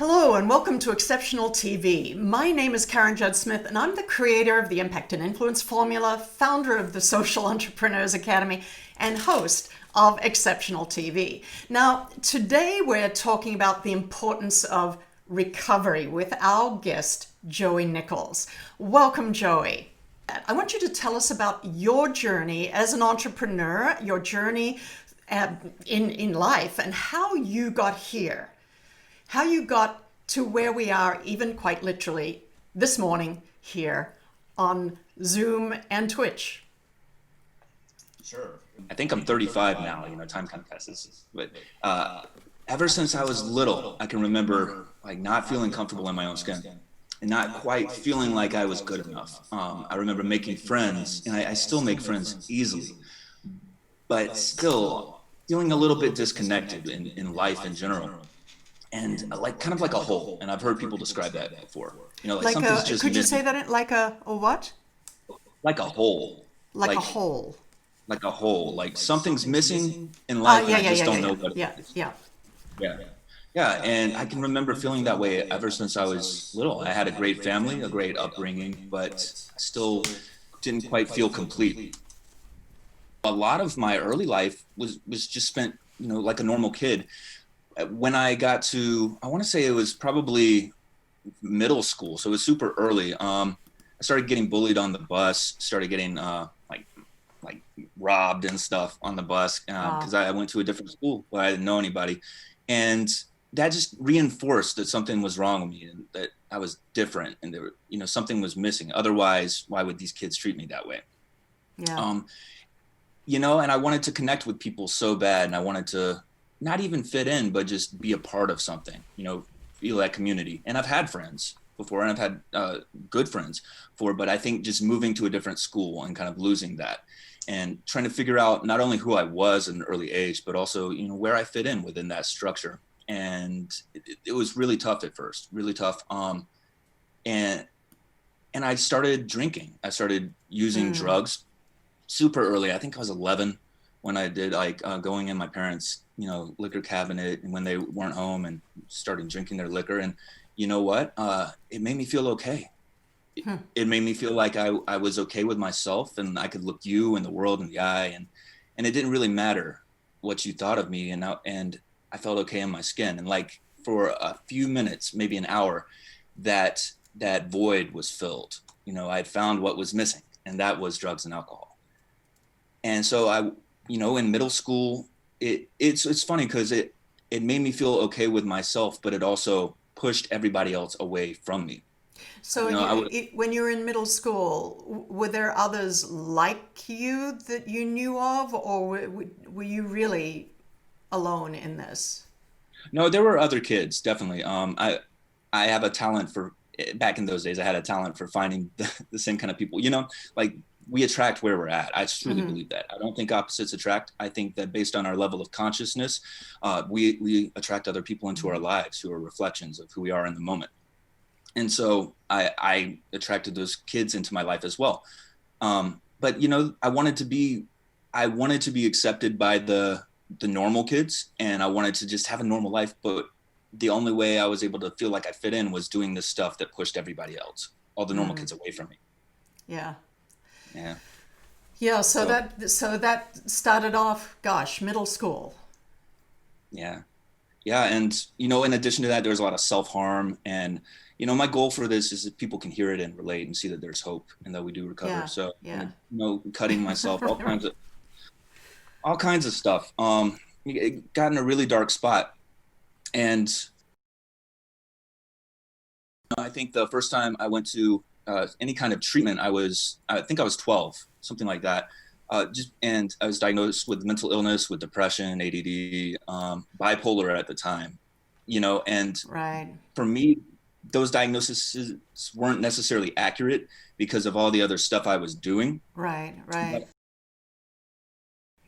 Hello and welcome to Exceptional TV. My name is Karen Judd Smith and I'm the creator of the Impact and Influence Formula, founder of the Social Entrepreneurs Academy, and host of Exceptional TV. Now, today we're talking about the importance of recovery with our guest, Joey Nichols. Welcome, Joey. I want you to tell us about your journey as an entrepreneur, your journey in life, and how you got here. How you got to where we are, even quite literally, this morning here on Zoom and Twitch. Sure. I think I'm 35 now, time kind of passes. But ever since I was little, I can remember not feeling comfortable in my own skin and not quite feeling like I was good enough. I remember making friends, and I still make friends easily, but still feeling a little bit disconnected in life in general. And kind of like a hole. And I've heard people describe that before. Something's just could you missing. say that like a what? Like a hole. Like a hole. Like a hole. Like something's missing in life, and I just don't know what it is. Yeah. And I can remember feeling that way ever since I was little. I had a great family, a great upbringing, but I still didn't quite feel complete. A lot of my early life was just spent, like a normal kid. When I got to, I want to say it was probably middle school, so it was super early. I started getting bullied on the bus, started getting like robbed and stuff on the bus because I went to a different school where I didn't know anybody, and that just reinforced that something was wrong with me and that I was different, and there, something was missing. Otherwise, why would these kids treat me that way? Yeah. And I wanted to connect with people so bad, and I wanted to not even fit in, but just be a part of something, feel that community. And I've had friends before, and I've had good friends before, but I think just moving to a different school and kind of losing that and trying to figure out not only who I was at an early age, but also, where I fit in within that structure. And it was really tough at first, really tough. And I started drinking. I started using drugs super early. I think I was 11 when I did going in my parents' liquor cabinet and when they weren't home and started drinking their liquor. And you know what? It made me feel okay. It made me feel like I was okay with myself, and I could look you and the world in the eye, and it didn't really matter what you thought of me. And I felt okay in my skin. And for a few minutes, maybe an hour, that void was filled. I had found what was missing, and that was drugs and alcohol. And so in middle school, it's funny because it made me feel okay with myself, but it also pushed everybody else away from me. So when you were in middle school, were there others like you that you knew of, or were you really alone in this? No, there were other kids, definitely. I have a talent for, back in those days, I had a talent for finding the same kind of people, we attract where we're at. I truly believe that. I don't think opposites attract. I think that based on our level of consciousness, we attract other people into our lives who are reflections of who we are in the moment. And so I attracted those kids into my life as well. But I wanted to be accepted by the normal kids, and I wanted to just have a normal life. But the only way I was able to feel like I fit in was doing this stuff that pushed everybody else, all the normal kids, away from me. Yeah. Yeah. Yeah, so that started off, middle school. Yeah. Yeah. And, in addition to that, there was a lot of self-harm. And, my goal for this is that people can hear it and relate and see that there's hope and that we do recover. Yeah. So, Yeah. cutting myself, all kinds of stuff. It got in a really dark spot. And I think the first time I went to any kind of treatment, I think I was 12, something like that. And I was diagnosed with mental illness, with depression, ADD, bipolar at the time, and right. For me, those diagnoses weren't necessarily accurate because of all the other stuff I was doing. Right.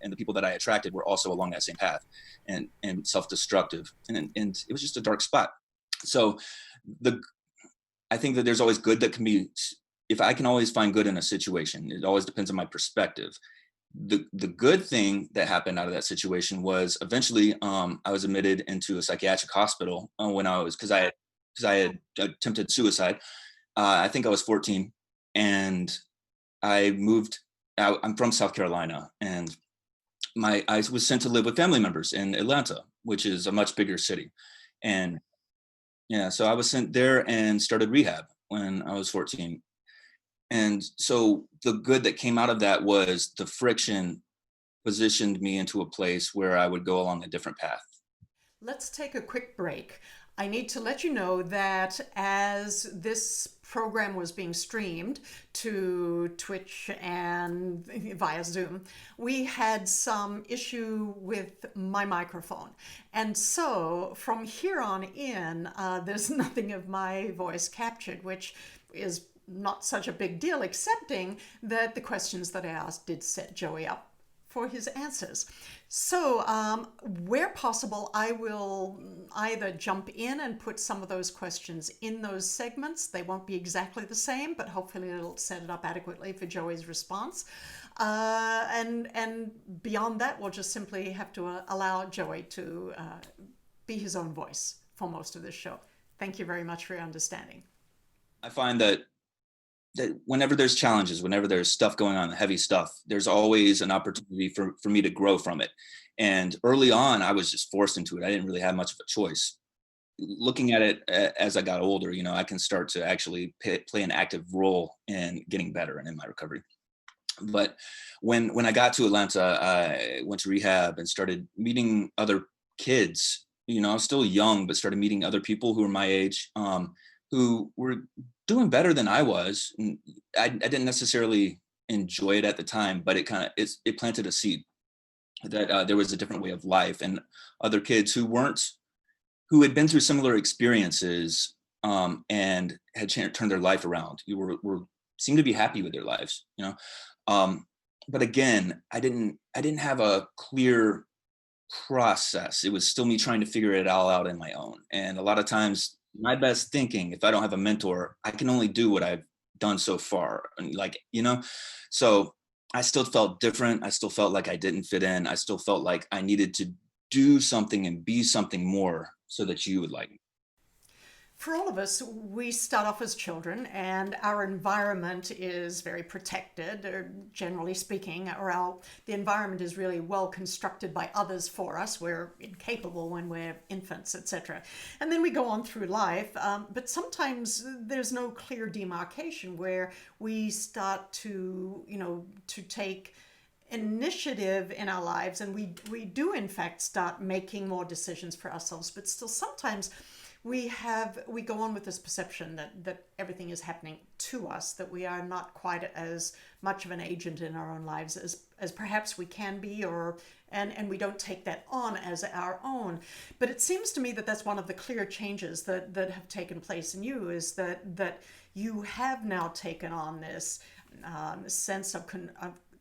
And the people that I attracted were also along that same path and self-destructive. And it was just a dark spot. So I think that there's always good that can be, if I can always find good in a situation, it always depends on my perspective. The good thing that happened out of that situation was eventually I was admitted into a psychiatric hospital because I because I had attempted suicide. I think I was 14, and I moved out. I'm from South Carolina, and I was sent to live with family members in Atlanta, which is a much bigger city. And yeah, so I was sent there and started rehab when I was 14. And so the good that came out of that was the friction positioned me into a place where I would go along a different path. Let's take a quick break. I need to let you know that as this program was being streamed to Twitch and via Zoom, we had some issue with my microphone. And so from here on in, there's nothing of my voice captured, which is not such a big deal, excepting that the questions that I asked did set Joey up for his answers. So, where possible, I will either jump in and put some of those questions in those segments. They won't be exactly the same, but hopefully it'll set it up adequately for Joey's response. And beyond that, we'll just simply have to allow Joey to be his own voice for most of this show. Thank you very much for your understanding. I find that whenever there's challenges, whenever there's stuff going on, heavy stuff, there's always an opportunity for me to grow from it. And early on, I was just forced into it. I didn't really have much of a choice. Looking at it as I got older, I can start to actually play an active role in getting better and in my recovery. But when I got to Atlanta, I went to rehab and started meeting other kids. I was still young, but started meeting other people who were my age, who were doing better than I was. And I didn't necessarily enjoy it at the time, but it planted a seed that there was a different way of life, and other kids who had been through similar experiences and had turned their life around. Were seemed to be happy with their lives, but again, I didn't have a clear process. It was still me trying to figure it all out on my own. And a lot of times, my best thinking, if I don't have a mentor, I can only do what I've done so far. And so I still felt different. I still felt like I didn't fit in. I still felt like I needed to do something and be something more so that you would like me. For all of us, we start off as children, and our environment is very protected, or generally speaking, the environment is really well constructed by others for us. We're incapable when we're infants, etc. And then we go on through life, but sometimes there's no clear demarcation where we start to take initiative in our lives, and we do in fact start making more decisions for ourselves, but still sometimes we go on with this perception that everything is happening to us, that we are not quite as much of an agent in our own lives as perhaps we can be, and we don't take that on as our own. But it seems to me that that's one of the clear changes that have taken place in you, is that you have now taken on this sense of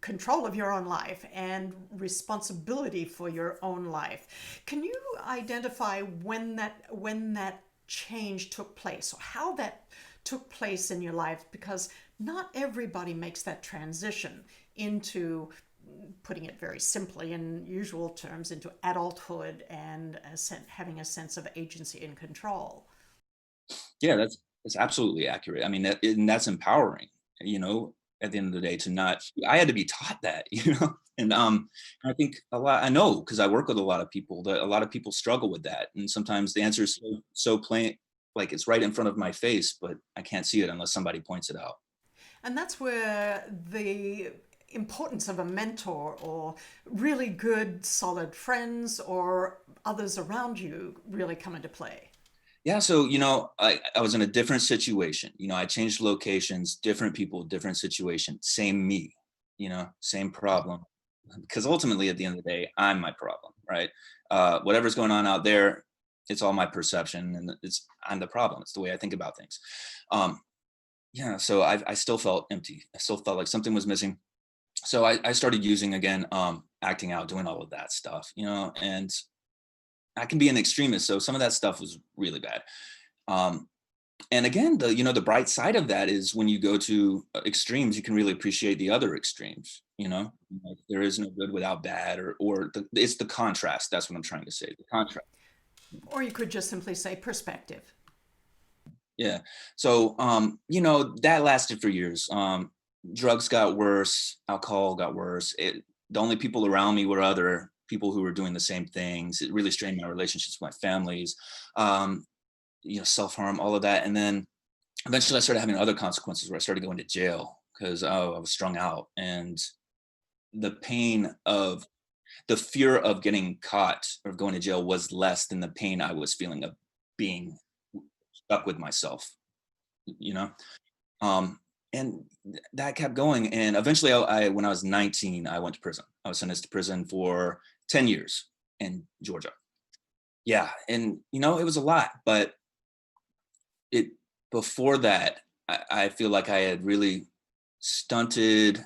control of your own life and responsibility for your own life. Can you identify when that change took place, or how that took place in your life? Because not everybody makes that transition into, putting it very simply in usual terms, into adulthood and having a sense of agency and control. Yeah, that's absolutely accurate. I mean, and that's empowering, at the end of the day, I had to be taught that, and I think I know, because I work with a lot of people, that a lot of people struggle with that. And sometimes the answer is so plain, like it's right in front of my face, but I can't see it unless somebody points it out. And that's where the importance of a mentor, or really good, solid friends, or others around you really come into play. Yeah, so I was in a different situation. I changed locations, different people, different situation, same me, same problem. Because ultimately, at the end of the day, I'm my problem, right? Whatever's going on out there, it's all my perception, and I'm the problem. It's the way I think about things. Yeah, so I still felt empty. I still felt like something was missing. So I started using, again, acting out, doing all of that stuff, and I can be an extremist, so some of that stuff was really bad. And again, the bright side of that is when you go to extremes, you can really appreciate the other extremes. Like, there is no good without bad, it's the contrast. That's what I'm trying to say. The contrast. Or you could just simply say perspective. Yeah. So, that lasted for years. Drugs got worse, alcohol got worse. The only people around me were other people who were doing the same things. It really strained my relationships with my families, um, self-harm, all of that. And then eventually I started having other consequences where I started going to jail because I was strung out. And the pain of the fear of getting caught or going to jail was less than the pain I was feeling of being stuck with myself, you know? Um, and that kept going. And eventually, when I was 19, I went to prison. I was sentenced to prison for 10 years in Georgia. Yeah. And, it was a lot, but it, before that, I feel like I had really stunted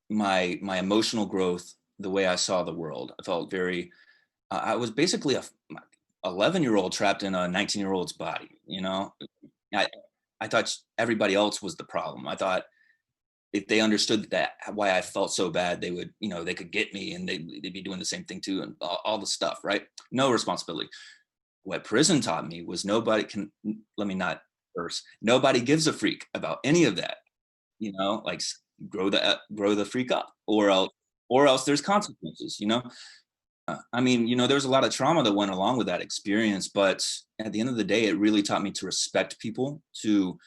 my emotional growth, the way I saw the world. I felt very, I was basically a 11-year-old trapped in a 19-year-old's body, I, I thought everybody else was the problem. I thought if they understood that why I felt so bad, they would, they could get me and they'd be doing the same thing too, and all the stuff, right? No responsibility. What prison taught me was nobody can. Let me not first. Nobody gives a freak about any of that. Like grow the freak up, or else there's consequences. I mean, there's a lot of trauma that went along with that experience, but at the end of the day, it really taught me to respect people, to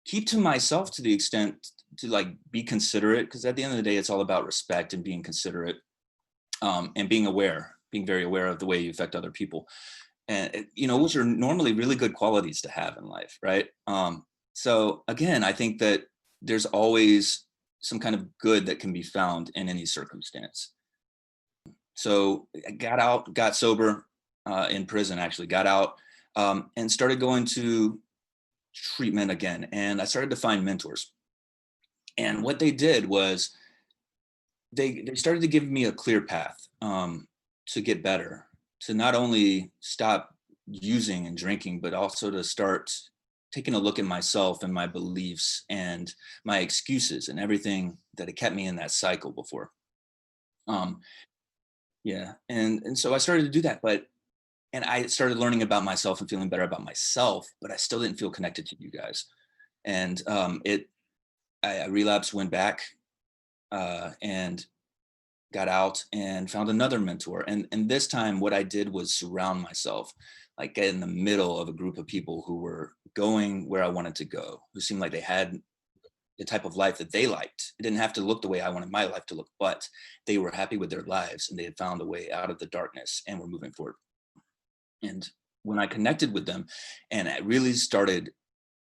keep to myself to the extent to like be considerate, because at the end of the day, it's all about respect and being considerate, and being very aware of the way you affect other people, and which are normally really good qualities to have in life, right? So again, I think that there's always some kind of good that can be found in any circumstance. So I got out, got sober, in prison, actually got out, and started going to treatment again. And I started to find mentors. And what they did was they started to give me a clear path, to get better, to not only stop using and drinking, but also to start taking a look at myself and my beliefs and my excuses and everything that had kept me in that cycle before. Um, yeah, and so I started to do that, and I started learning about myself and feeling better about myself, but I still didn't feel connected to you guys. And I relapsed, went back, and got out and found another mentor. And this time, what I did was surround myself, like get in the middle of a group of people who were going where I wanted to go, who seemed like they had the type of life that they liked. It didn't have to look the way I wanted my life to look, but they were happy with their lives and they had found a way out of the darkness and were moving forward. And when I connected with them and I really started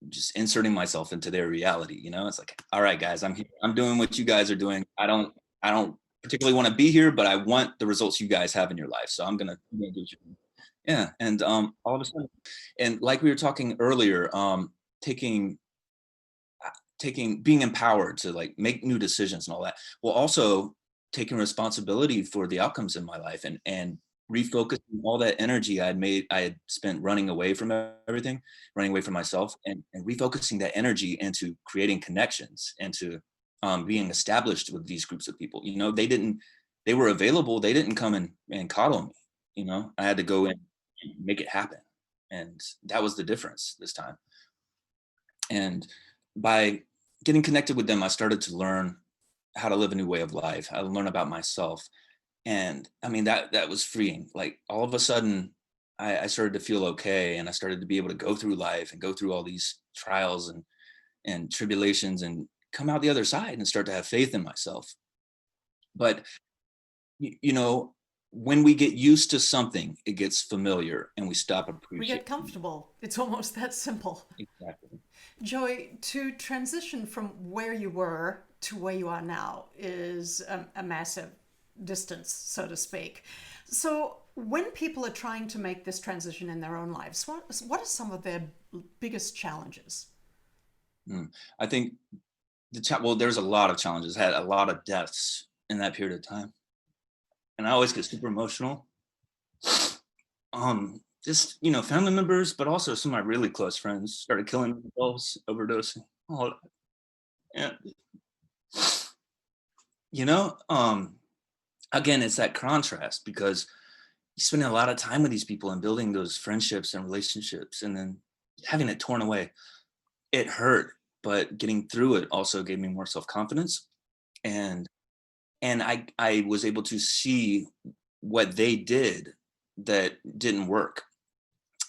just inserting myself into their reality, it's like, all right, guys, I'm here. I'm doing what you guys are doing. I don't particularly want to be here, but I want the results you guys have in your life. So I'm gonna do what you do. Yeah. And all of a sudden, and like we were talking earlier, taking being empowered to like make new decisions and all that, while also taking responsibility for the outcomes in my life, and refocusing all that energy I had spent running away from everything, running away from myself, and refocusing that energy into creating connections and to, being established with these groups of people. They were available. They didn't come and coddle me. I had to go in and make it happen. And that was the difference this time. And by getting connected with them, I started to learn how to live a new way of life, how to learn about myself. And I mean, that was freeing. Like all of a sudden, I started to feel okay, and I started to be able to go through life and go through all these trials and tribulations and come out the other side and start to have faith in myself. But y- you know, when we get used to something, it gets familiar and we stop We get appreciating. comfortable. It's almost that simple. Exactly. Joy, to transition from where you were to where you are now is a massive distance, so to speak. So, when people are trying to make this transition in their own lives, what are some of their biggest challenges? Mm. I think well, there's a lot of challenges. Had a lot of deaths in that period of time, and I always get super emotional. Just family members, but also some of my really close friends started killing themselves, overdosing. Oh, yeah. you know, um, Again, it's that contrast because spending a lot of time with these people and building those friendships and relationships, and then having it torn away. It hurt, but getting through it also gave me more self-confidence. And I was able to see what they did that didn't work,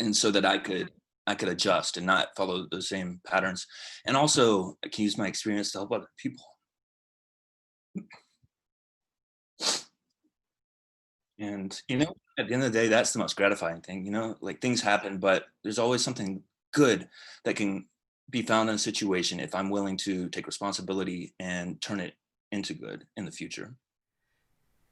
and so that I could adjust and not follow those same patterns. And also I can use my experience to help other people. And at the end of the day, that's the most gratifying thing. Like, things happen, but there's always something good that can be found in a situation if I'm willing to take responsibility and turn it into good in the future.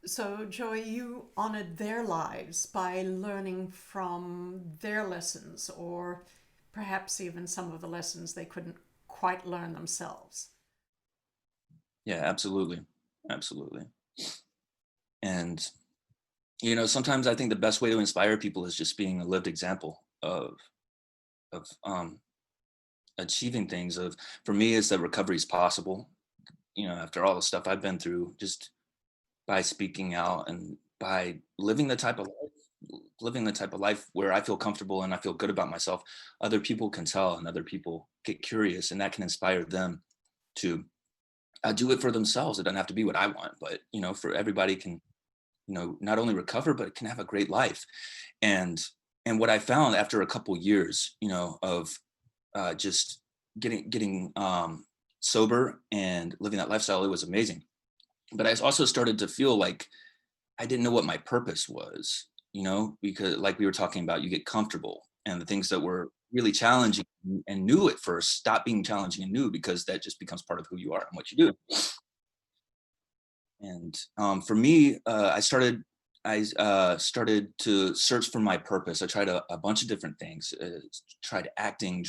So, Joey, you honored their lives by learning from their lessons, or perhaps even some of the lessons they couldn't quite learn themselves. Yeah, absolutely. Absolutely. And sometimes I think the best way to inspire people is just being a lived example of achieving things. Of For me, is that recovery is possible. After all the stuff I've been through, just by speaking out and by living the type of life where I feel comfortable and I feel good about myself, other people can tell and other people get curious, and that can inspire them to do it for themselves. It doesn't have to be what I want, but for everybody can not only recover but can have a great life. And and what I found after a couple years of just getting sober and living that lifestyle, it was amazing. But I also started to feel like I didn't know what my purpose was, because, like we were talking about, you get comfortable, and the things that were really challenging and new at first stop being challenging and new, because that just becomes part of who you are and what you do. And for me, I started to search for my purpose. I tried a bunch of different things. Tried acting.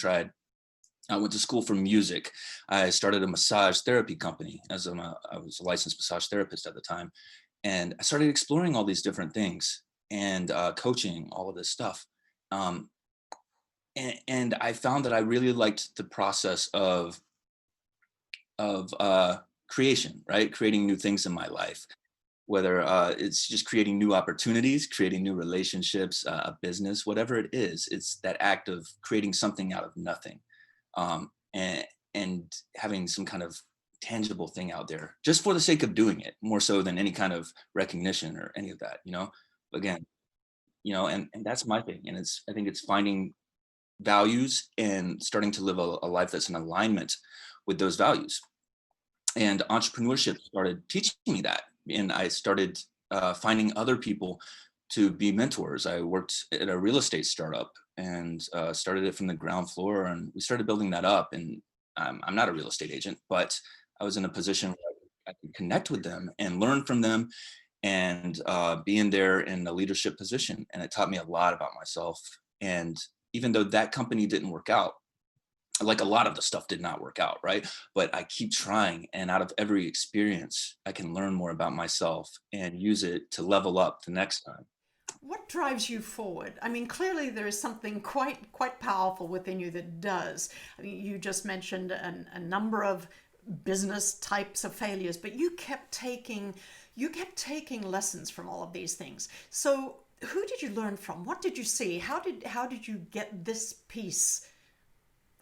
I went to school for music. I started a massage therapy company I was a licensed massage therapist at the time, and I started exploring all these different things and coaching, all of this stuff. Um, and I found that I really liked the process of creation, right? Creating new things in my life, whether it's just creating new opportunities, creating new relationships, a business, whatever it is. It's that act of creating something out of nothing, and having some kind of tangible thing out there just for the sake of doing it, more so than any kind of recognition or any of that. Again, and that's my thing. And I think it's finding values and starting to live a life that's in alignment with those values. And entrepreneurship started teaching me that, and I started finding other people to be mentors. I worked at a real estate startup and started it from the ground floor, and we started building that up. And I'm not a real estate agent, but I was in a position where I could connect with them and learn from them, and be in there in a leadership position. And it taught me a lot about myself. And even though that company didn't work out, like, a lot of the stuff did not work out, right? But I keep trying, and out of every experience I can learn more about myself and use it to level up the next time. What drives you forward? I mean, clearly there is something quite powerful within you that does. I mean, you just mentioned a number of business types of failures, but you kept taking lessons from all of these things. So, who did you learn from? What did you see? How did you get this piece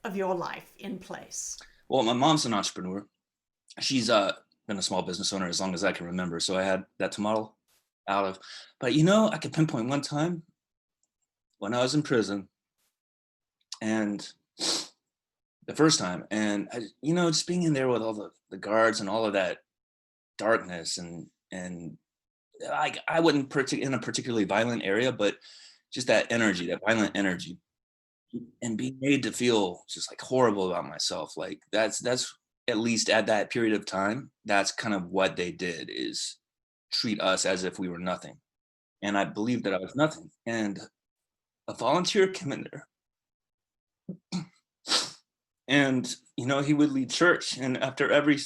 of your life in place? Well, my mom's an entrepreneur. She's been a small business owner as long as I can remember, so I had that to model out of. But I could pinpoint one time when I was in prison, and the first time, and just being in there with all the guards and all of that darkness, and I wasn't in a particularly violent area, but just that energy, that violent energy, and being made to feel just like horrible about myself. Like, that's at least at that period of time, that's kind of what they did, is treat us as if we were nothing. And I believed that I was nothing. And a volunteer came in there, and he would lead church, and after every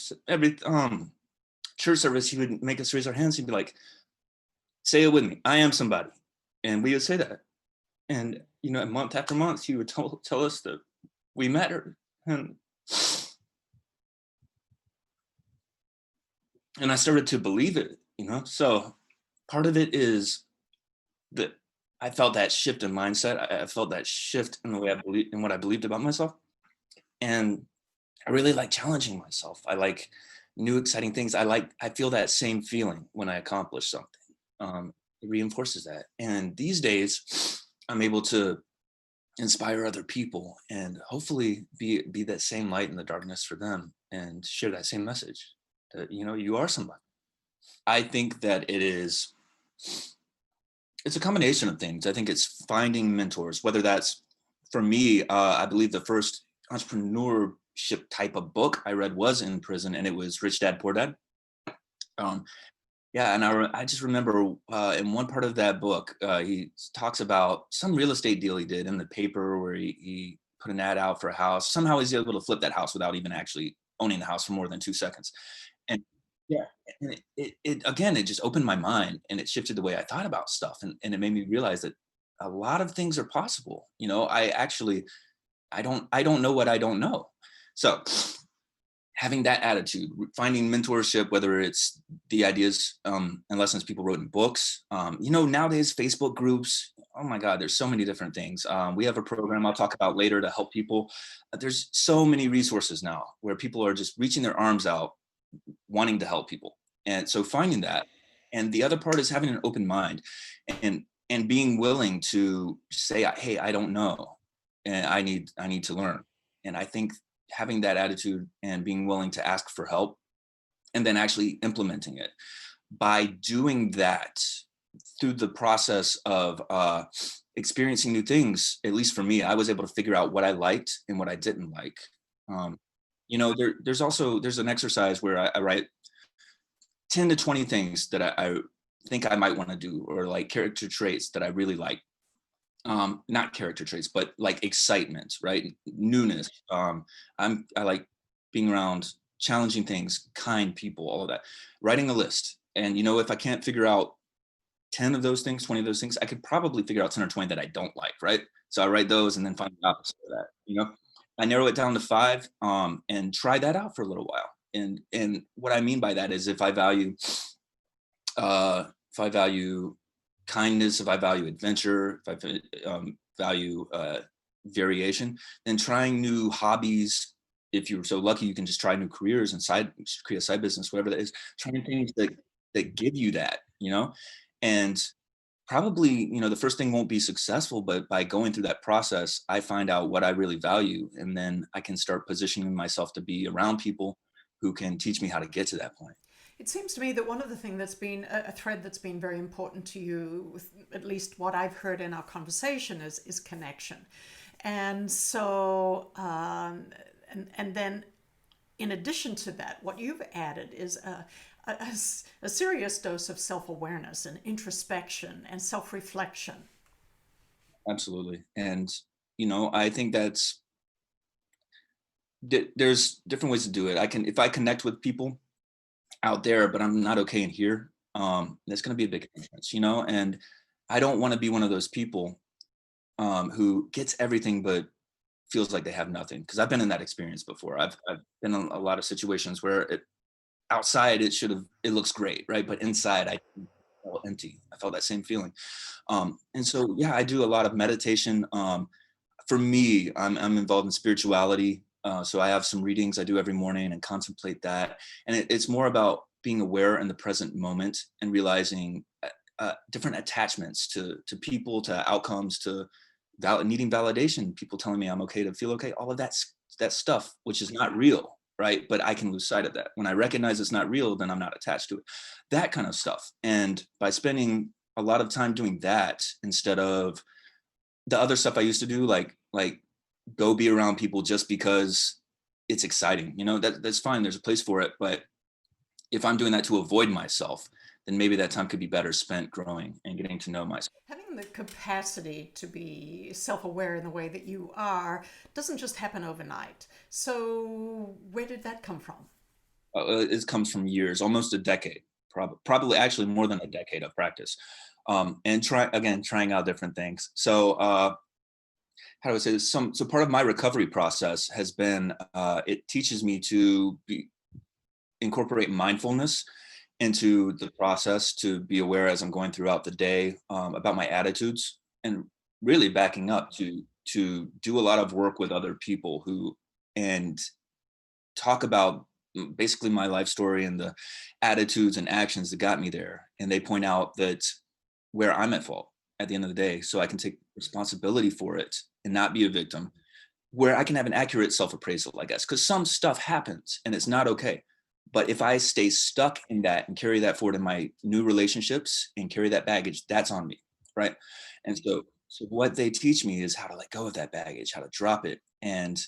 church service, he would make us raise our hands. He'd be like, "Say it with me, I am somebody." And we would say that. And month after month, he would tell us that we mattered. And I started to believe it. So part of it is that I felt that shift in mindset. I felt that shift in the way I believe in what I believed about myself. And I really like challenging myself. I like new exciting things. I feel that same feeling when I accomplish something. It reinforces that. And these days I'm able to inspire other people and hopefully be that same light in the darkness for them and share that same message that, you are somebody. I think that it's a combination of things. I think it's finding mentors, whether that's, for me, I believe the first entrepreneurship type of book I read was in prison, and it was Rich Dad Poor Dad. Um, yeah, and I just remember in one part of that book, he talks about some real estate deal he did in the paper where he put an ad out for a house. Somehow he's able to flip that house without even actually owning the house for more than 2 seconds. And yeah, and it again, it just opened my mind and it shifted the way I thought about stuff. And it made me realize that a lot of things are possible. I don't know what I don't know. So having that attitude, finding mentorship, whether it's the ideas and lessons people wrote in books, nowadays Facebook groups, oh my God, there's so many different things. We have a program I'll talk about later to help people. There's so many resources now where people are just reaching their arms out, wanting to help people. And so finding that. And the other part is having an open mind and and being willing to say, hey, I don't know. And I need to learn. And I think having that attitude and being willing to ask for help and then actually implementing it, by doing that through the process of experiencing new things, at least for me, I was able to figure out what I liked and what I didn't like. um, there's an exercise where I write 10 to 20 things that I think I might want to do, or like character traits that I really like. Not character traits, but like excitement, right? Newness. I like being around challenging things, kind people, all of that. Writing a list. And if I can't figure out 10 of those things, 20 of those things, I could probably figure out 10 or 20 that I don't like, right? So I write those and then find the opposite of that. I narrow it down to five, and try that out for a little while. And what I mean by that is if I value kindness, if I value adventure, if I value variation, then trying new hobbies. If you're so lucky, you can just try new careers and create a side business, whatever that is. Trying things that give you that, and probably, the first thing won't be successful, but by going through that process, I find out what I really value, and then I can start positioning myself to be around people who can teach me how to get to that point. It seems to me that one of the things that's been a thread that's been very important to you, with at least what I've heard in our conversation, is connection. And so, and then in addition to that, what you've added is a serious dose of self awareness and introspection and self reflection. Absolutely. And, I think there's different ways to do it. If I connect with people out there, but I'm not okay in here, that's going to be a big difference, and I don't want to be one of those people who gets everything but feels like they have nothing. Because I've been in that experience before. I've been in a lot of situations where outside it looks great, right? But inside I felt empty. I felt that same feeling. And so, yeah, I do a lot of meditation. For me, I'm involved in spirituality. So I have some readings I do every morning and contemplate that. And it's more about being aware in the present moment and realizing different attachments to people, to outcomes, to needing validation, people telling me I'm okay to feel okay, all of that stuff, which is not real, right? But I can lose sight of that. When I recognize it's not real, then I'm not attached to it. That kind of stuff. And by spending a lot of time doing that instead of the other stuff I used to do, like go be around people just because it's exciting, that's fine. There's a place for it. But if I'm doing that to avoid myself, then maybe that time could be better spent growing and getting to know myself. Having the capacity to be self aware in the way that you are doesn't just happen overnight. So, where did that come from? It comes from years, almost a decade, probably actually more than a decade of practice, and trying out different things. So, how do I say this? So part of my recovery process has been it teaches me to incorporate mindfulness into the process to be aware as I'm going throughout the day, about my attitudes, and really backing up to do a lot of work with other people who and talk about basically my life story and the attitudes and actions that got me there. And they point out that where I'm at fault at the end of the day, so I can take responsibility for it and not be a victim, where I can have an accurate self appraisal, I guess, because some stuff happens and it's not okay. But if I stay stuck in that and carry that forward in my new relationships and carry that baggage, that's on me. Right. And so what they teach me is how to let go of that baggage, how to drop it, and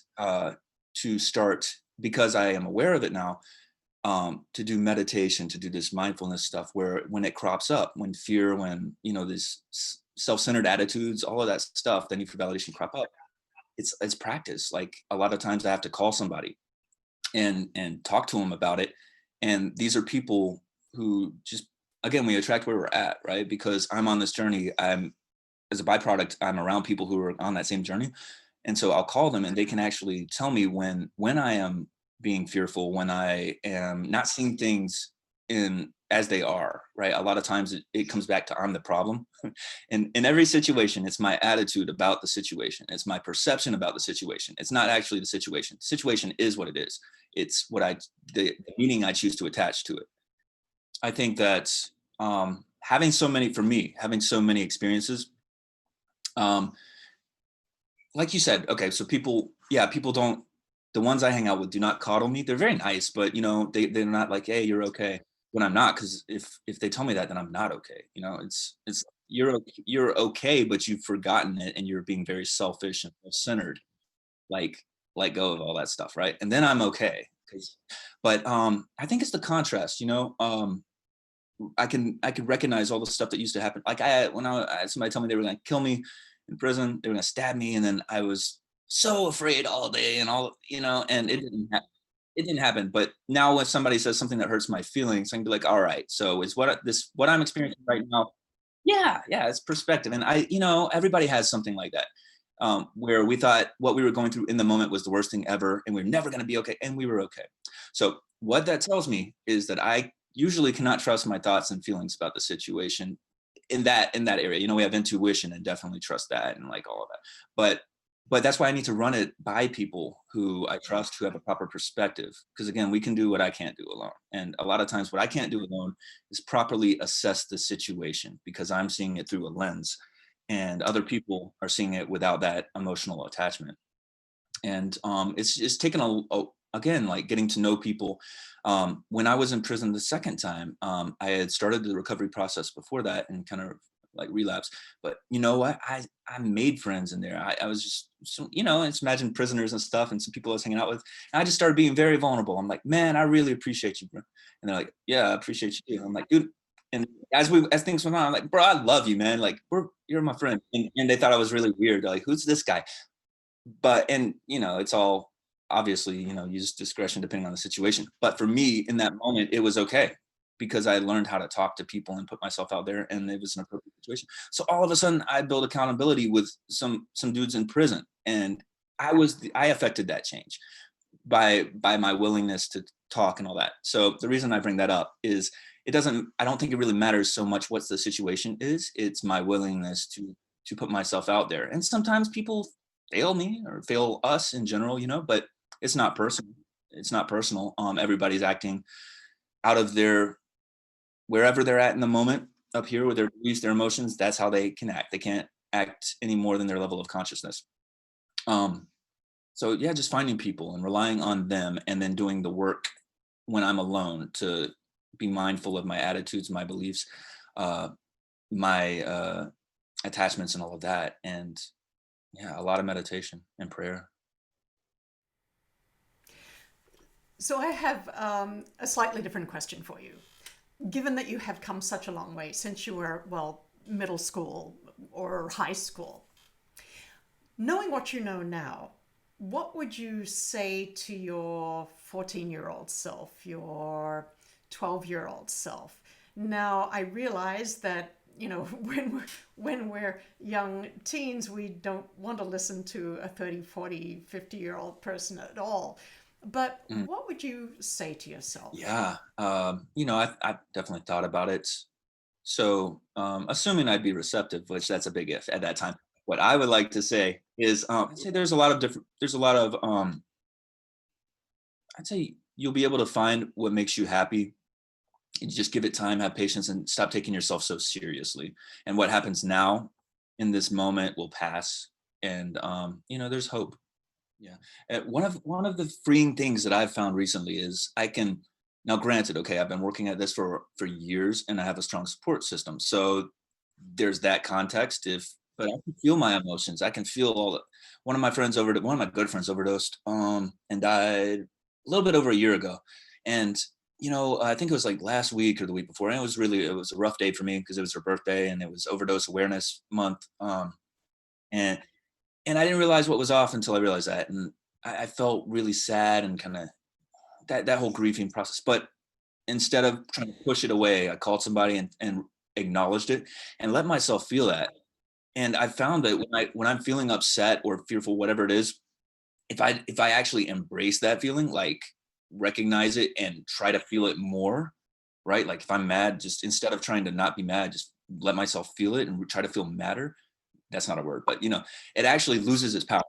to start, because I am aware of it now, to do meditation, to do this mindfulness stuff, where when it crops up, when fear, when, this self-centered attitudes, all of that stuff, the need for validation crop up, it's practice. Like a lot of times I have to call somebody and talk to them about it. And these are people who just, again, we attract where we're at, right? Because I'm on this journey. I'm, as a byproduct, I'm around people who are on that same journey. And so I'll call them and they can actually tell me when I am being fearful, when I am not seeing things in as they are, right? A lot of times it comes back to I'm the problem. And in every situation, it's my attitude about the situation. It's my perception about the situation. It's not actually the situation. The situation is what it is. It's what the meaning I choose to attach to it. I think that having so many, for me, having so many experiences, um, like you said, okay, so people, yeah, people don't, the ones I hang out with do not coddle me. They're very nice, but they're not like, hey, you're okay, when I'm not. Because if they tell me that, then I'm not okay. It's you're okay, but you've forgotten it and you're being very selfish and self-centered. Like, let go of all that stuff, right? And then I'm okay. 'Cause- But I think it's the contrast, I can recognize all the stuff that used to happen. Like I had somebody tell me they were going to kill me in prison, they were going to stab me, and then I was so afraid all day and and it didn't happen. But now when somebody says something that hurts my feelings, I can be like, all right, so is what I'm experiencing right now? Yeah, yeah, it's perspective, and everybody has something like that. Where we thought what we were going through in the moment was the worst thing ever, and we're never going to be okay, and we were okay. So what that tells me is that I usually cannot trust my thoughts and feelings about the situation in that area. We have intuition and definitely trust that and like all of that. But that's why I need to run it by people who I trust, who have a proper perspective. Because again, we can do what I can't do alone. And a lot of times what I can't do alone is properly assess the situation because I'm seeing it through a lens and other people are seeing it without that emotional attachment. And it's taken again, like getting to know people. When I was in prison the second time, I had started the recovery process before that and kind of like relapse. But you know what? I made friends in there. I was just just imagine prisoners and stuff and some people I was hanging out with. And I just started being very vulnerable. I'm like, man, I really appreciate you, bro. And they're like, yeah, I appreciate you too. I'm like, dude. And as things went on, I'm like, bro, I love you, man. Like, you're my friend. And they thought I was really weird. They're like, who's this guy? But and it's all obviously use discretion depending on the situation, but for me in that moment it was okay because I learned how to talk to people and put myself out there and it was an appropriate situation. So all of a sudden I built accountability with some dudes in prison, and I affected that change by my willingness to talk and all that. So the reason I bring that up is I don't think it really matters so much what the situation is. It's my willingness to put myself out there. And sometimes people fail me or fail us in general, but it's not personal. It's not personal. Everybody's acting out of their wherever they're at in the moment up here with their beliefs, their emotions. That's how they can act. They can't act any more than their level of consciousness. So yeah, just finding people and relying on them and then doing the work when I'm alone to be mindful of my attitudes, my beliefs, my attachments and all of that. And yeah, a lot of meditation and prayer. So I have a slightly different question for you. Given that you have come such a long way since you were, well, middle school or high school, knowing what you know now, what would you say to your 14-year-old self, your 12-year-old self? Now, I realize that, when we're young teens, we don't want to listen to a 30, 40, 50-year-old person at all. But Mm. what would you say to yourself? Yeah. I've definitely thought about it. So, assuming I'd be receptive, which that's a big if at that time, what I would like to say is, I'd say there's a lot of, I'd say you'll be able to find what makes you happy. You just give it time, have patience, and stop taking yourself so seriously. And what happens now in this moment will pass. And, there's hope. Yeah. One of the freeing things that I've found recently is I can now, granted, okay, I've been working at this for years and I have a strong support system. So there's that context. If but I can feel my emotions. I can feel all the one of my good friends overdosed and died a little bit over a year ago. And I think it was like last week or the week before. And it was a rough day for me because it was her birthday and it was overdose awareness month. And I didn't realize what was off until I realized that. And I felt really sad and kind of that whole grieving process. But instead of trying to push it away, I called somebody and acknowledged it and let myself feel that. And I found that when I'm feeling upset or fearful, whatever it is, if I actually embrace that feeling, like recognize it and try to feel it more, right? Like if I'm mad, just instead of trying to not be mad, just let myself feel it and try to feel madder. That's not a word, but it actually loses its power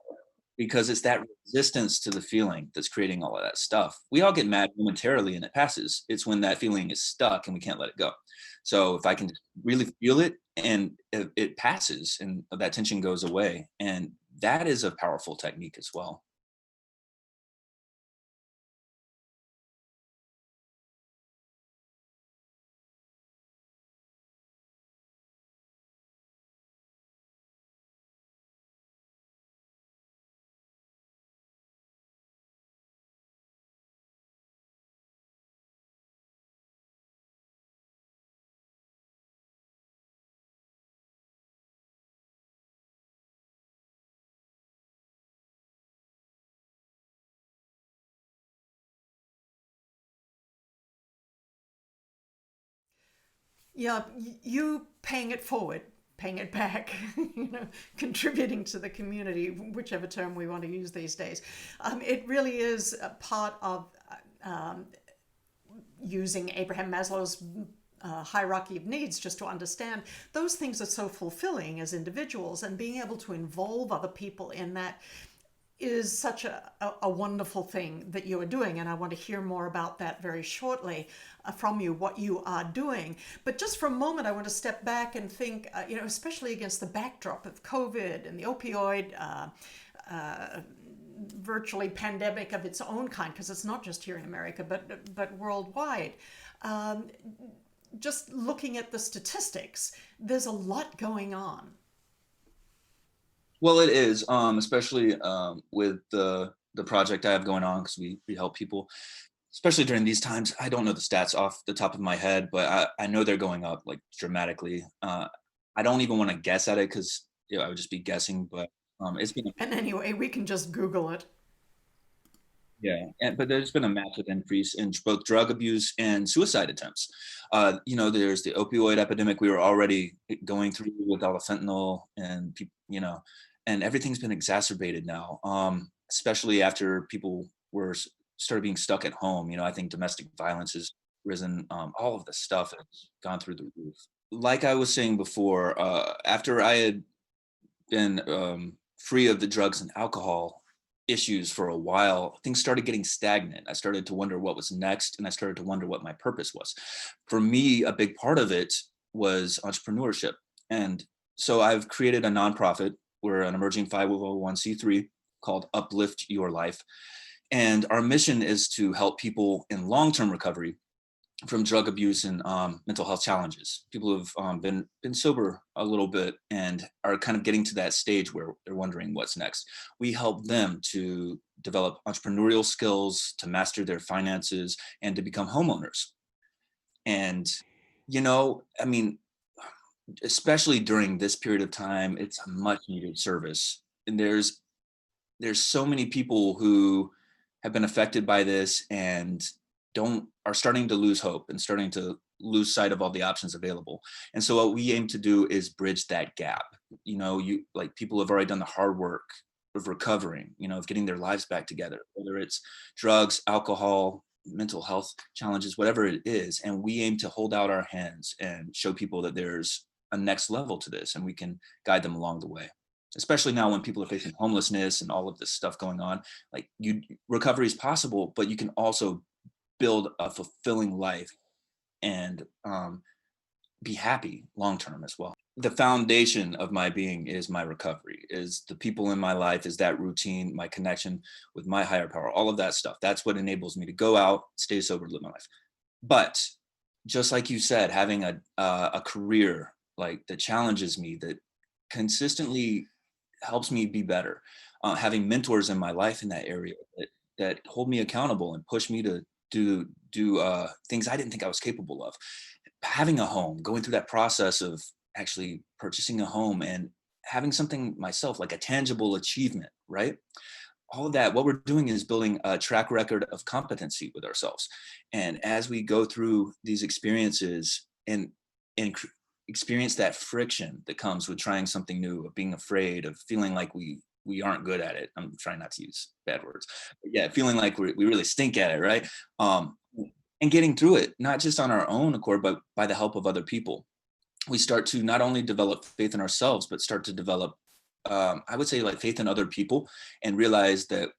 because it's that resistance to the feeling that's creating all of that stuff. We all get mad momentarily and it passes. It's when that feeling is stuck and we can't let it go. So if I can really feel it and it passes and that tension goes away, and that is a powerful technique as well. Yeah, you paying it forward, paying it back, contributing to the community, whichever term we want to use these days. It really is a part of using Abraham Maslow's hierarchy of needs just to understand those things are so fulfilling as individuals, and being able to involve other people in that is such a wonderful thing that you are doing. And I want to hear more about that very shortly from you, what you are doing. But just for a moment, I want to step back and think, especially against the backdrop of COVID and the opioid virtually pandemic of its own kind, because it's not just here in America, but worldwide. Um, just looking at the statistics, there's a lot going on. Well, it is, especially with the project I have going on because we help people, especially during these times. I don't know the stats off the top of my head, but I know they're going up like dramatically. I don't even want to guess at it because I would just be guessing. But it's been And anyway, we can just Google it. yeah, but there's been a massive increase in both drug abuse and suicide attempts. There's the opioid epidemic we were already going through with all the fentanyl and people, and everything's been exacerbated now, especially after people started being stuck at home. I think domestic violence has risen. All of the stuff has gone through the roof. Like I was saying before, after I had been free of the drugs and alcohol issues for a while, things started getting stagnant. I started to wonder what was next, and I started to wonder what my purpose was. For me, a big part of it was entrepreneurship. And so I've created a nonprofit. We're an emerging 501c3 called Uplift Your Life. And our mission is to help people in long term recovery from drug abuse and mental health challenges. People who've been sober a little bit and are kind of getting to that stage where they're wondering what's next. We help them to develop entrepreneurial skills, to master their finances, and to become homeowners. And I mean, especially during this period of time, it's a much needed service. And there's so many people who have been affected by this and don't are starting to lose hope and starting to lose sight of all the options available. And so what we aim to do is bridge that gap. You like people have already done the hard work of recovering, of getting their lives back together, whether it's drugs, alcohol, mental health challenges, whatever it is. And we aim to hold out our hands and show people that there's a next level to this, and we can guide them along the way. Especially now when people are facing homelessness and all of this stuff going on, like recovery is possible, but you can also build a fulfilling life and be happy long term as well. The foundation of my being is my recovery, is the people in my life, is that routine, my connection with my higher power, all of that stuff. That's what enables me to go out, stay sober, live my life. But just like you said, having a career like that challenges me, that consistently helps me be better, having mentors in my life in that area that hold me accountable and push me to do things I didn't think I was capable of. Having a home, going through that process of actually purchasing a home and having something myself, like a tangible achievement, right? All of that, what we're doing is building a track record of competency with ourselves. And as we go through these experiences and experience that friction that comes with trying something new, of being afraid, of feeling like we aren't good at it. I'm trying not to use bad words. But yeah, feeling like we really stink at it, right? And getting through it, not just on our own accord, but by the help of other people. We start to not only develop faith in ourselves, but start to develop, I would say, like faith in other people, and realize that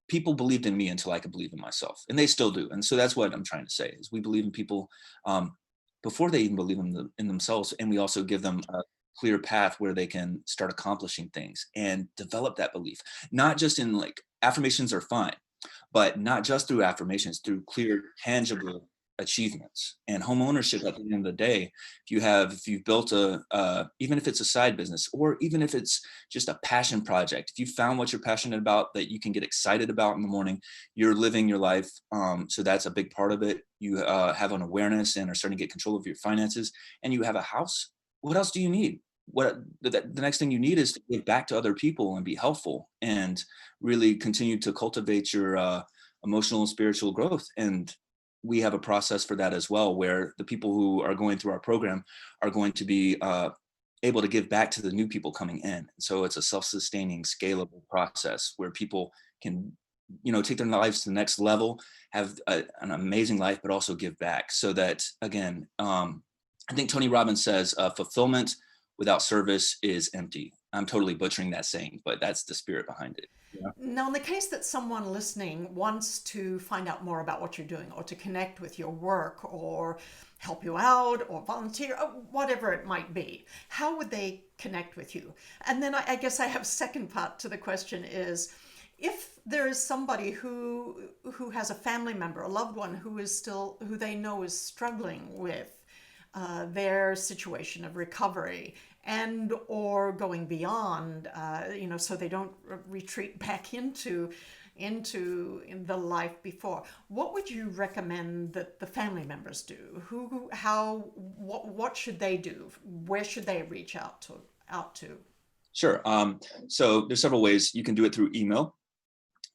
people believed in me until I could believe in myself, and they still do. And so that's what I'm trying to say, is we believe in people before they even believe in themselves, and we also give them a clear path where they can start accomplishing things and develop that belief. Not just in, like, affirmations are fine, but not just through affirmations, through clear, tangible achievements. And home ownership, at the end of the day, if you've built even if it's a side business, or even if it's just a passion project, if you found what you're passionate about that you can get excited about in the morning, you're living your life. So that's a big part of it. You have an awareness and are starting to get control of your finances, and you have a house. What else do you need? The next thing you need is to give back to other people and be helpful, and really continue to cultivate your emotional and spiritual growth. And we have a process for that as well, where the people who are going through our program are going to be able to give back to the new people coming in. So it's a self-sustaining, scalable process where people can, take their lives to the next level, have an amazing life, but also give back. So that, again, I think Tony Robbins says, fulfillment without service is empty. I'm totally butchering that saying, but that's the spirit behind it. Yeah. Now, in the case that someone listening wants to find out more about what you're doing, or to connect with your work, or help you out, or volunteer, or whatever it might be, how would they connect with you? And then I guess I have a second part to the question is, if there is somebody who has a family member, a loved one who they know is struggling with their situation of recovery, and or going beyond, so they don't retreat back into the life before, what would you recommend that the family members do? What should they do? Where should they reach out to? Sure. So there's several ways you can do it. Through email.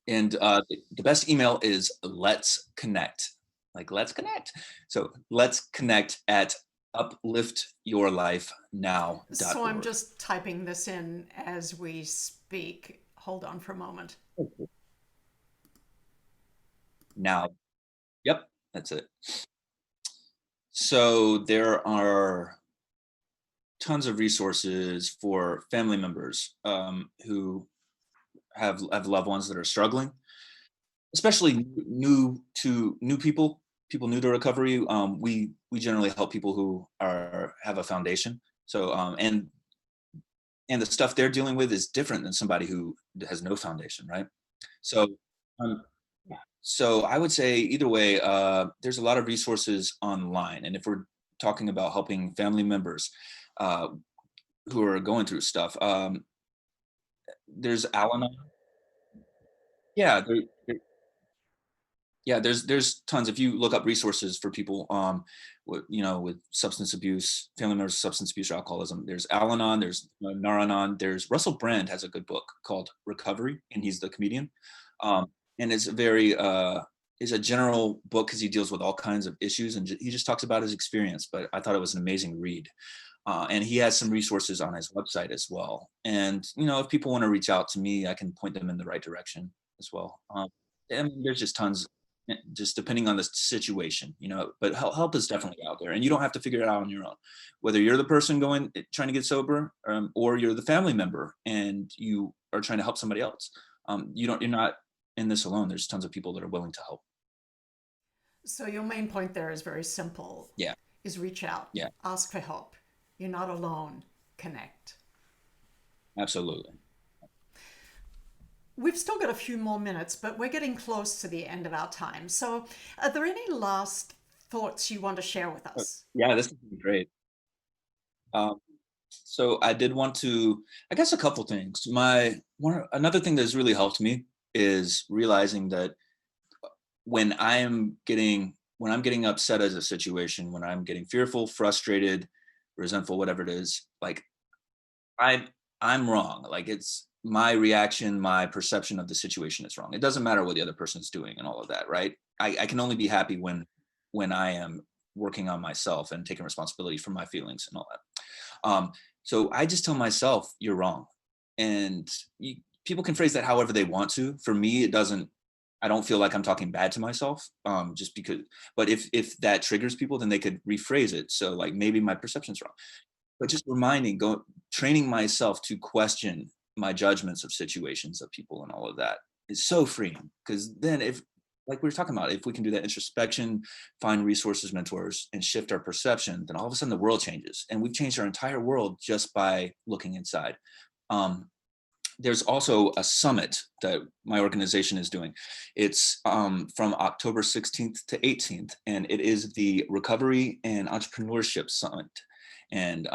And the best email is let's connect. Like, let's connect. So let's connect at upliftyourlifenow.org. So I'm just typing this in as we speak. Hold on for a moment. Now, yep, that's it. So there are tons of resources for family members who have loved ones that are struggling, especially new people new to recovery. We generally help people who have a foundation. So and the stuff they're dealing with is different than somebody who has no foundation, right? So um, so I would say either way, there's a lot of resources online. And if we're talking about helping family members who are going through stuff, there's Al-Anon. Yeah, yeah, there's tons. If you look up resources for people, with substance abuse, family members, substance abuse, or alcoholism, there's Al-Anon, there's Nar-Anon, there's Russell Brand has a good book called Recovery, and he's the comedian, and it's is a general book because he deals with all kinds of issues, and he just talks about his experience. But I thought it was an amazing read. And he has some resources on his website as well. And, you know, if people want to reach out to me, I can point them in the right direction as well. I mean, there's just tons, just depending on the situation, you know, but help is definitely out there, and you don't have to figure it out on your own. Whether you're the person trying to get sober, or you're the family member and you are trying to help somebody else. You're not in this alone. There's tons of people that are willing to help. So your main point there is very simple, Yeah. is reach out, Yeah, ask for help. You're not alone. Connect. absolutely. We've still got a few more minutes, but we're getting close to the end of our time. So, are there any last thoughts you want to share with us? Yeah, this is great. Um, so I did want to, I guess, a couple things. Another thing that's really helped me is realizing that when I'm getting upset as a situation, when I'm getting fearful, frustrated, resentful, whatever it is, like I I'm wrong. Like it's my reaction, my perception of the situation is wrong. It doesn't matter what the other person's doing and all of that, right? I can only be happy when I am working on myself and taking responsibility for my feelings and all that. So I just tell myself, you're wrong. And people can phrase that however they want to. For me, it doesn't, I don't feel like I'm talking bad to myself, just because, but if that triggers people, then they could rephrase it. So like maybe my perception's wrong, but just training myself to question my judgments of situations, of people and all of that is so freeing. Because then if, like we were talking about, if we can do that introspection, find resources, mentors, and shift our perception, then all of a sudden the world changes. And we've changed our entire world just by looking inside. There's also a summit that my organization is doing. It's from October 16th to 18th, and it is the Recovery and Entrepreneurship Summit. And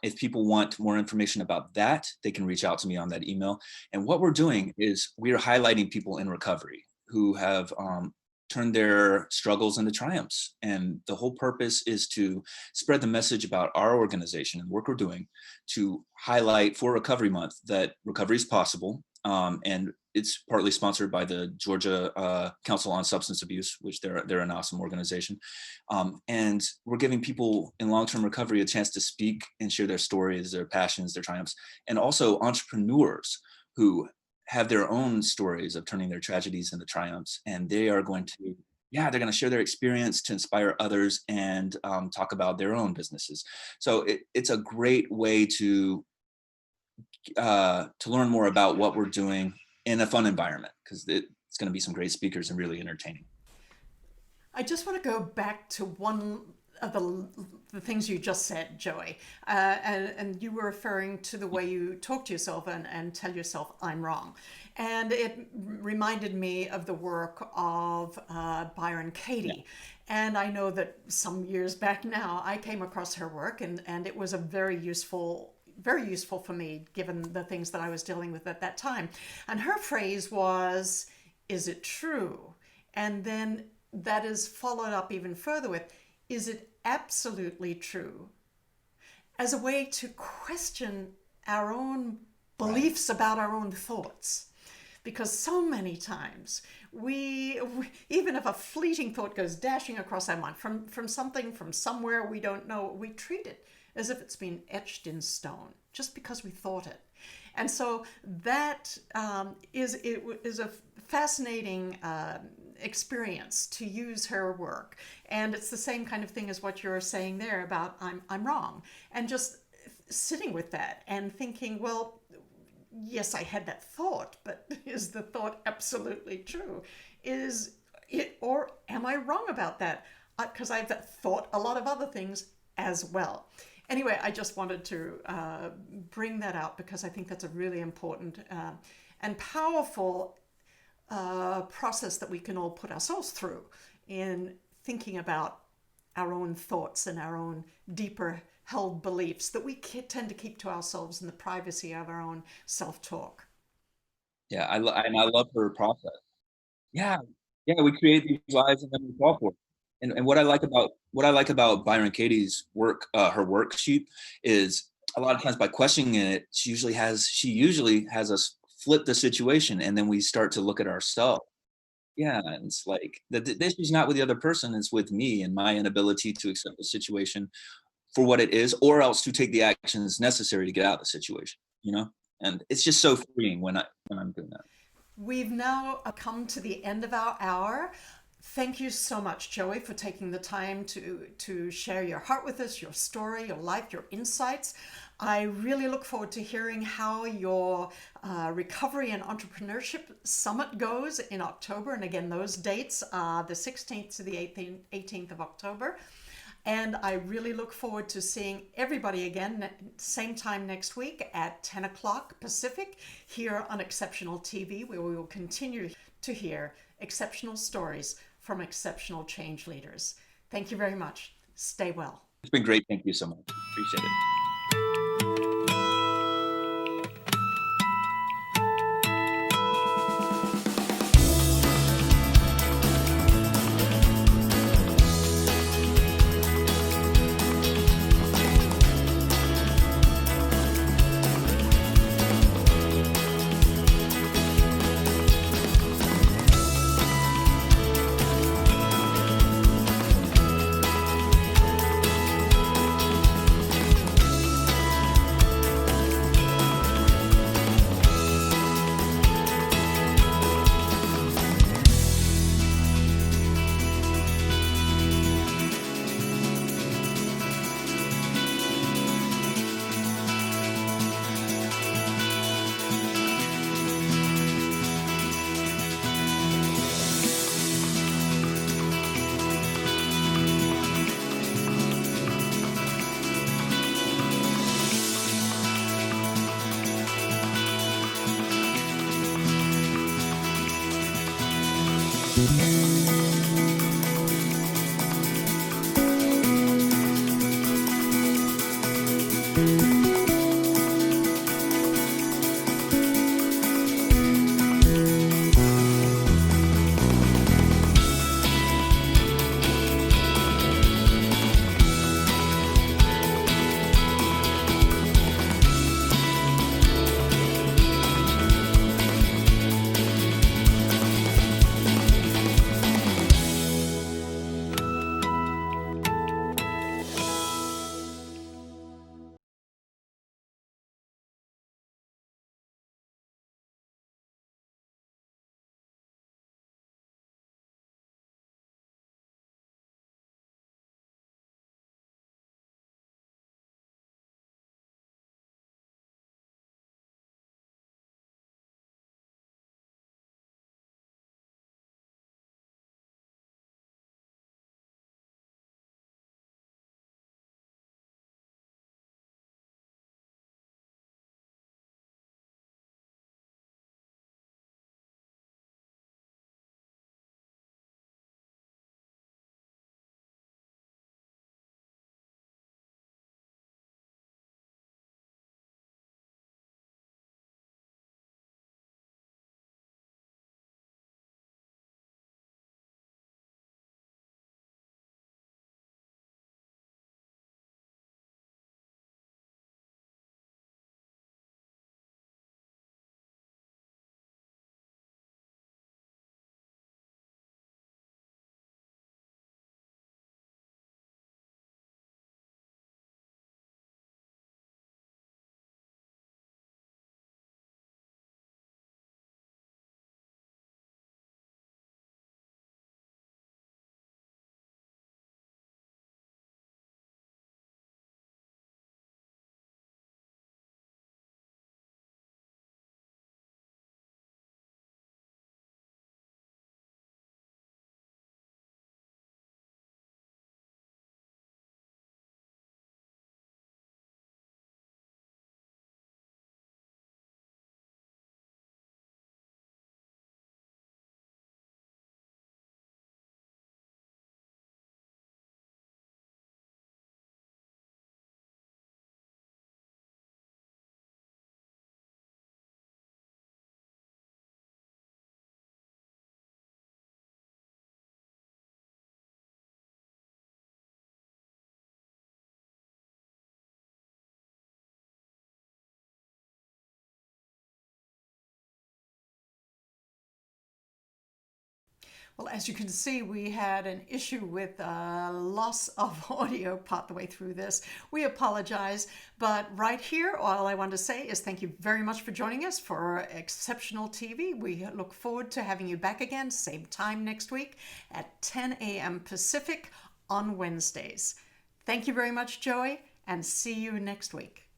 if people want more information about that, they can reach out to me on that email. And what we're doing is we are highlighting people in recovery who have turned their struggles into triumphs. And the whole purpose is to spread the message about our organization and work we're doing to highlight for Recovery Month that recovery is possible. And it's partly sponsored by the Georgia Council on Substance Abuse, which they're an awesome organization. And we're giving people in long-term recovery a chance to speak and share their stories, their passions, their triumphs, and also entrepreneurs who have their own stories of turning their tragedies into triumphs. And they are going to, yeah, they're going to share their experience to inspire others and talk about their own businesses. So it's a great way to learn more about what we're doing in a fun environment, because it's going to be some great speakers and really entertaining. I just want to go back to one of the things you just said, Joey. And you were referring to the way you talk to yourself and tell yourself, I'm wrong. And it reminded me of the work of Byron Katie. Yeah. And I know that some years back now, I came across her work, and it was a very useful for me, given the things that I was dealing with at that time. And her phrase was, is it true? And then that is followed up even further with, is it absolutely true? As a way to question our own beliefs about our own thoughts. Because so many times we even if a fleeting thought goes dashing across our mind from something from somewhere we don't know, we treat it as if it's been etched in stone just because we thought it. And so that is a fascinating experience to use her work. And it's the same kind of thing as what you're saying there about I'm wrong. And just sitting with that and thinking, well, yes, I had that thought, but is the thought absolutely true? Is it, or am I wrong about that? Because I've thought a lot of other things as well. Anyway, I just wanted to bring that out because I think that's a really important and powerful process that we can all put ourselves through in thinking about our own thoughts and our own deeper held beliefs that we tend to keep to ourselves in the privacy of our own self-talk. Yeah, and I love her process. Yeah, yeah, we create these lives and then we fall for it. And what I like about Byron Katie's work, her worksheet, is a lot of times by questioning it, she usually has us flip the situation, and then we start to look at ourselves. Yeah, and it's like the issue's not with the other person; it's with me and my inability to accept the situation, for what it is, or else to take the actions necessary to get out of the situation, and it's just so freeing when I'm doing that. We've now come to the end of our hour. Thank you so much, Joey, for taking the time to share your heart with us, your story, your life, your insights. I really look forward to hearing how your Recovery and Entrepreneurship Summit goes in October. And again, those dates are the 16th to the 18th of October. And I really look forward to seeing everybody again, same time next week at 10 o'clock Pacific, here on Exceptional TV, where we will continue to hear exceptional stories from exceptional change leaders. Thank you very much. Stay well. It's been great. Thank you so much. Appreciate it. Well, as you can see, we had an issue with loss of audio part the way through this. We apologize, but right here, all I want to say is thank you very much for joining us for Exceptional TV. We look forward to having you back again, same time next week at 10 a.m. Pacific on Wednesdays. Thank you very much, Joey, and see you next week.